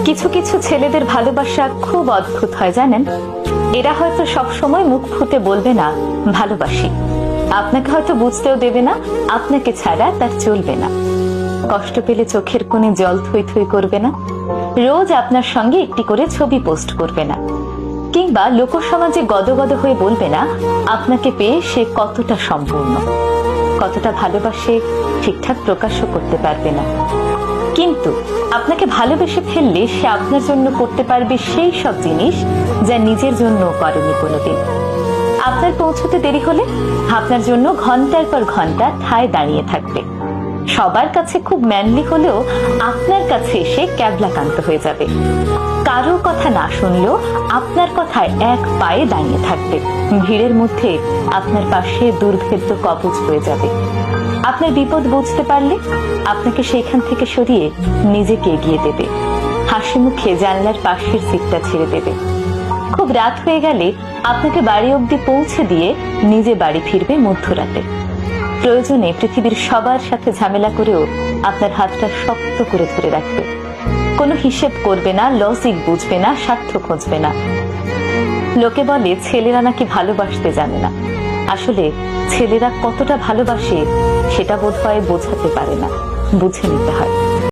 কিছু কিছু ছেলেদের ভালোবাসা খুব অদ্ভুত হয় জানেন। এরা হয়তো সব সময় মুখ ফুটে বলবে না ভালোবাসি, আপনাকে হয়তো বুঝতেও দেবে না আপনাকে ছাড়া তার চলবে না। কষ্ট পেলে চোখের কোণে জল থই থই করবে না, রোজ আপনার সঙ্গে একটি করে ছবি পোস্ট করবে না, কিংবা লোকসমাজে গদগদ হয়ে বলবে না আপনাকে পেয়ে সে কতটা সম্পূর্ণ, কতটা ভালোবাসে ঠিকঠাক প্রকাশও করতে পারবে না। কিন্তু আপনাকে ভালোবেসে ফেললে সে আপনার জন্য করতে পারবে সেই সব জিনিস যা নিজের জন্য করেনি কোনোদিন। আপনার পৌঁছতে দেরি হলে আপনার জন্য ঘন্টার পর ঘন্টা ঠায় দাঁড়িয়ে থাকবে। সবার কাছে খুব ম্যানলি হলেও আপনার কাছে এসে ক্যাবলাকান্ত হয়ে যাবে। কারো কথা না শুনলেও আপনার কথায় এক পায়ে দাঁড়িয়ে থাকবে। ভিড়ের মধ্যে আপনার পাশে দুর্ভেদ্য কবচ হয়ে যাবে। আপনার বিপদ বুঝতে পারলে আপনাকে সেখান থেকে সরিয়ে নিজেকে এগিয়ে দেবে। হাসি মুখে জানলার পাশের সিটটা ছেড়ে দেবে। খুব রাত হয়ে গেলে আপনাকে বাড়ি অবধি পৌঁছে দিয়ে নিজে বাড়ি ফিরবে মধ্যরাতে। প্রয়োজনে পৃথিবীর সবার সাথে ঝামেলা করেও আপনার হাতটা শক্ত করে ধরে রাখবে। কোনো হিসেব করবে না, লজিক বুঝবে না, স্বার্থ খুঁজবে না। লোকে বলে ছেলেরা নাকি ভালোবাসতে জানে না। আসলে ছেলেরা কতটা ভালোবাসে সেটা বোধহয় বোঝাতে পারে না, বুঝে নিতে হয়।